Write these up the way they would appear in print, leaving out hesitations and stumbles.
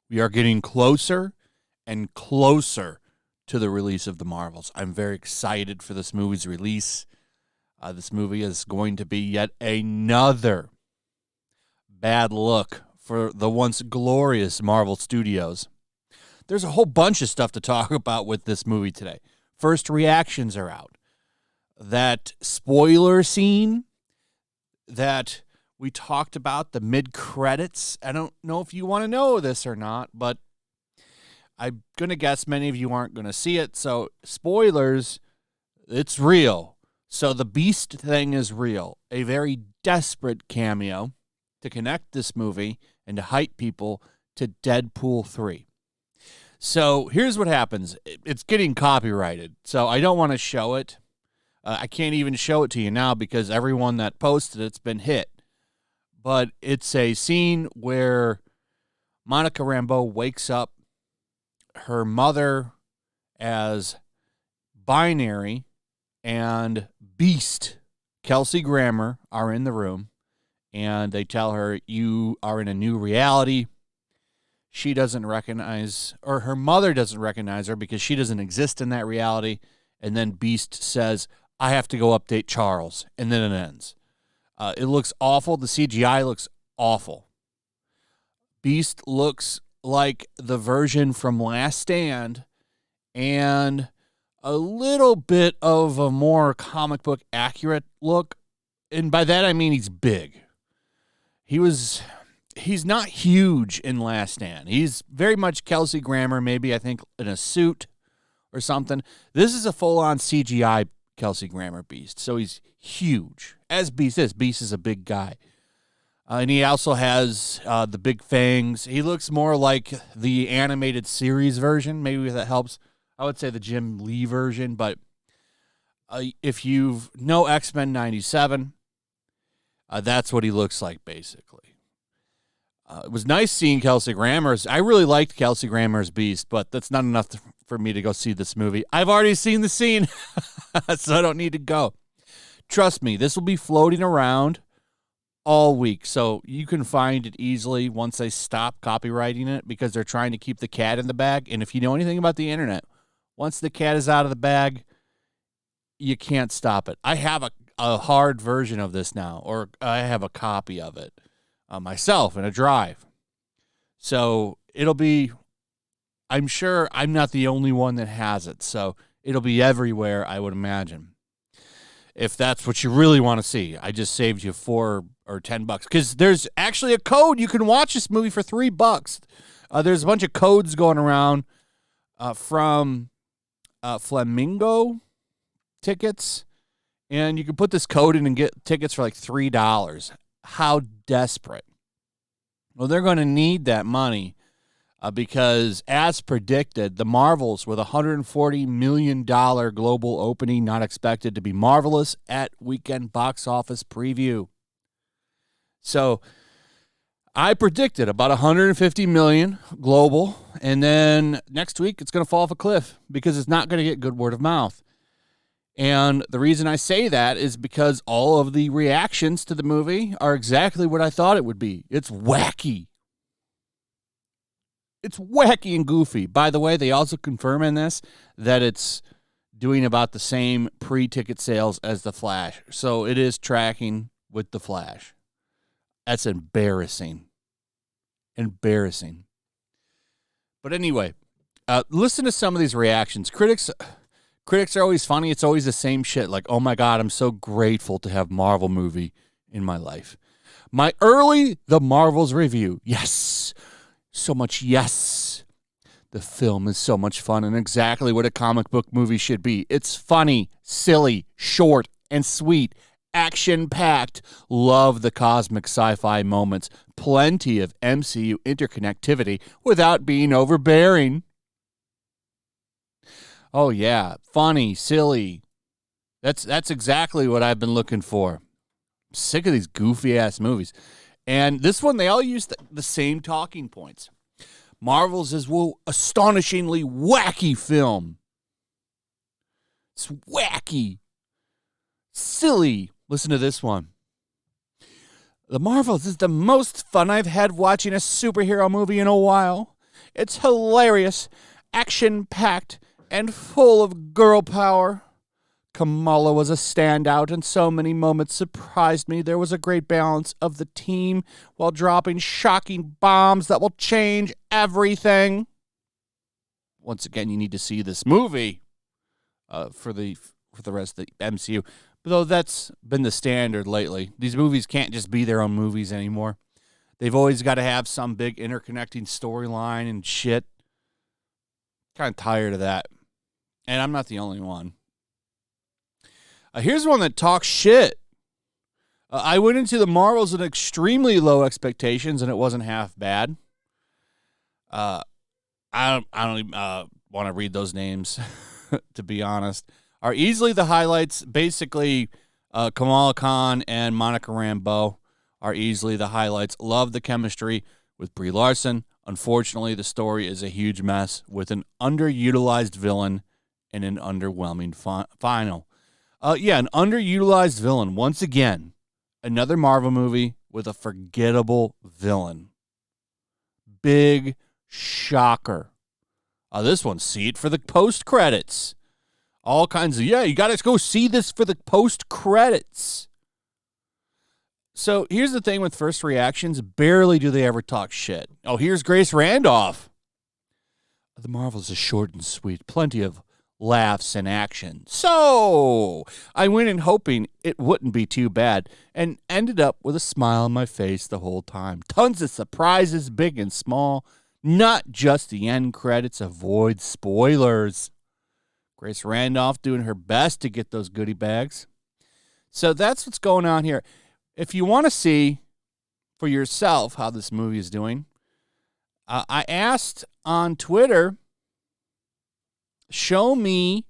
We are getting closer and closer to the release of the Marvels. I'm very excited for this movie's release. This movie is going to be yet another bad look for the once glorious Marvel Studios. There's a whole bunch of stuff to talk about with this movie today. First reactions are out. That spoiler scene that we talked about, the mid-credits. I don't know if you want to know this or not, but I'm going to guess many of you aren't going to see it. So, spoilers, it's real. So, the Beast thing is real. A very desperate cameo to connect this movie and to hype people to Deadpool 3. So, here's what happens. It's getting copyrighted, so I don't want to show it. I can't even show it to you now because everyone that posted it's been hit. But it's a scene where Monica Rambeau wakes up her mother as binary and Beast, Kelsey Grammer, are in the room. And they tell her, you are in a new reality. She doesn't recognize, or her mother doesn't recognize her because she doesn't exist in that reality. And then Beast says, I have to go update Charles. And then it ends. It looks awful. The CGI looks awful. Beast looks like the version from Last Stand and a little bit of a more comic book accurate look. And by that, I mean he's big. He's not huge in Last Stand. He's very much Kelsey Grammer, maybe I think in a suit or something. This is a full-on CGI Kelsey Grammer Beast. So he's huge, as Beast is. Beast is a big guy. And he also has the big fangs. He looks more like the animated series version. Maybe that helps. I would say the Jim Lee version. But if you know X-Men 97, that's what he looks like, basically. It was nice seeing Kelsey Grammer's. I really liked Kelsey Grammer's Beast, but that's not enough for me to go see this movie. I've already seen the scene, so I don't need to go. Trust me, this will be floating around all week, so you can find it easily once they stop copywriting it because they're trying to keep the cat in the bag. And if you know anything about the internet, once the cat is out of the bag, you can't stop it. I have a hard version of this now, or I have a copy of it myself in a drive. So it'll be, I'm sure I'm not the only one that has it, so it'll be everywhere, I would imagine. If that's what you really want to see. I just saved you $4 or $10 because there's actually a code. You can watch this movie for $3. There's a bunch of codes going around from Flamingo tickets, and you can put this code in and get tickets for like $3. How desperate. Well, they're going to need that money because, as predicted, the Marvels with a $140 million global opening not expected to be marvelous at weekend box office preview. So I predicted about $150 million global, and then next week it's going to fall off a cliff because it's not going to get good word of mouth. And the reason I say that is because all of the reactions to the movie are exactly what I thought it would be. It's wacky. It's wacky and goofy. By the way, they also confirm in this that it's doing about the same pre-ticket sales as The Flash. So it is tracking with The Flash. That's embarrassing. Embarrassing. But anyway, listen to some of these reactions. Critics are always funny. It's always the same shit. Like, oh my God, I'm so grateful to have Marvel movie in my life. My early The Marvels review. Yes. So much yes. The film is so much fun and exactly what a comic book movie should be. It's funny, silly, short, and sweet. Action-packed. Love the cosmic sci-fi moments. Plenty of MCU interconnectivity without being overbearing. Oh, yeah. Funny, silly. That's exactly what I've been looking for. I'm sick of these goofy-ass movies. And this one, they all use the same talking points. Marvel's is, well, astonishingly wacky film. It's wacky. Silly. Listen to this one. The Marvels is the most fun I've had watching a superhero movie in a while. It's hilarious, action-packed, and full of girl power. Kamala was a standout, and so many moments surprised me. There was a great balance of the team while dropping shocking bombs that will change everything. Once again, you need to see this movie for the rest of the MCU. Though that's been the standard lately. These movies can't just be their own movies anymore. They've always got to have some big interconnecting storyline and shit. Kind of tired of that. And I'm not the only one. Here's one that talks shit. I went into the Marvels with extremely low expectations, and it wasn't half bad. I don't even want to read those names, to be honest. Are easily the highlights. Basically, Kamala Khan and Monica Rambeau are easily the highlights. Love the chemistry with Brie Larson. Unfortunately, the story is a huge mess with an underutilized villain and an underwhelming final. An underutilized villain. Once again, another Marvel movie with a forgettable villain. Big shocker. This one, see it for the post-credits. All kinds of, you got to go see this for the post-credits. So here's the thing with first reactions. Barely do they ever talk shit. Oh, here's Grace Randolph. The Marvels is short and sweet. Plenty of laughs and action. So I went in hoping it wouldn't be too bad and ended up with a smile on my face the whole time. Tons of surprises, big and small. Not just the end credits. Avoid spoilers. Grace Randolph doing her best to get those goodie bags. So that's what's going on here. If you want to see for yourself how this movie is doing, I asked on Twitter, show me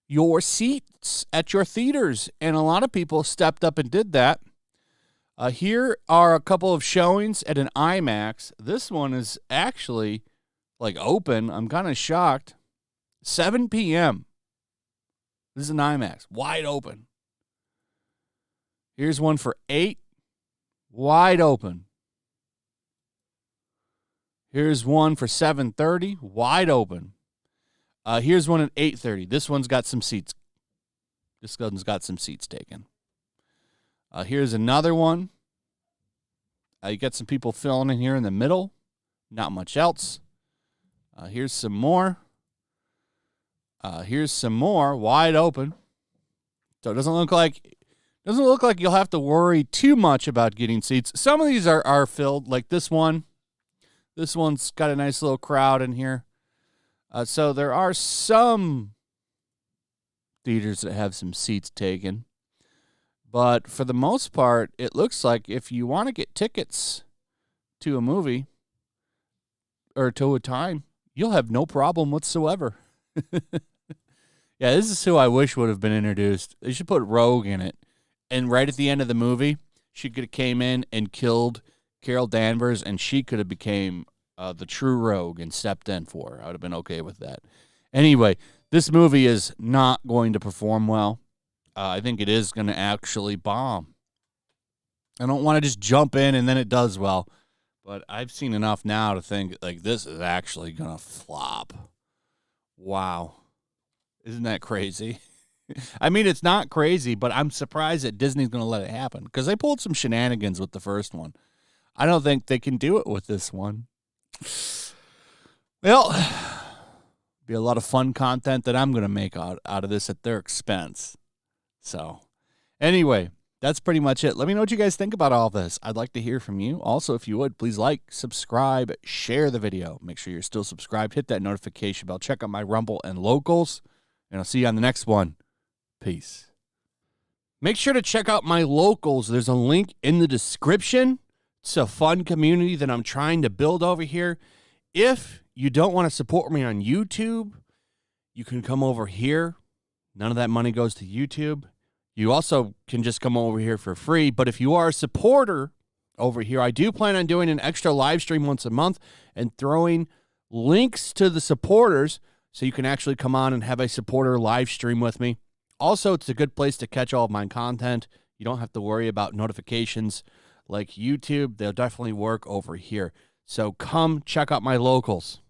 your seats at your theaters. And a lot of people stepped up and did that. Here are a couple of showings at an IMAX. This one is actually open. I'm kind of shocked. 7 p.m. This is an IMAX. Wide open. Here's one for 8. Wide open. Here's one for 7:30. Wide open. Here's one at 8:30. This one's got some seats. This one's got some seats taken. Here's another one. You got some people filling in here in the middle. Not much else. Here's some more. Here's some more. Wide open. So it doesn't look like you'll have to worry too much about getting seats. Some of these are filled, like this one. This one's got a nice little crowd in here. So there are some theaters that have some seats taken. But for the most part, it looks like if you want to get tickets to a movie or to a time, you'll have no problem whatsoever. Yeah, this is who I wish would have been introduced. They should put Rogue in it. And right at the end of the movie, she could have came in and killed Carol Danvers, and she could have became the true Rogue and stepped in for her. I would have been okay with that. Anyway, this movie is not going to perform well. I think it is going to actually bomb. I don't want to just jump in and then it does well. But I've seen enough now to think this is actually going to flop. Wow. Isn't that crazy? I mean, it's not crazy, but I'm surprised that Disney's going to let it happen because they pulled some shenanigans with the first one. I don't think they can do it with this one. Well, be a lot of fun content that I'm going to make out of this at their expense. So, anyway, that's pretty much it. Let me know what you guys think about all of this. I'd like to hear from you. Also, if you would, please like, subscribe, share the video. Make sure you're still subscribed. Hit that notification bell. Check out my Rumble and Locals. And I'll see you on the next one. Peace. Make sure to check out my Locals. There's a link in the description. It's a fun community that I'm trying to build over here. If you don't want to support me on YouTube, you can come over here. None of that money goes to YouTube. You also can just come over here for free. But if you are a supporter over here, I do plan on doing an extra live stream once a month and throwing links to the supporters so you can actually come on and have a supporter live stream with me Also, it's a good place to catch all of my content. You don't have to worry about notifications like YouTube. They'll definitely work over here. So come check out my locals.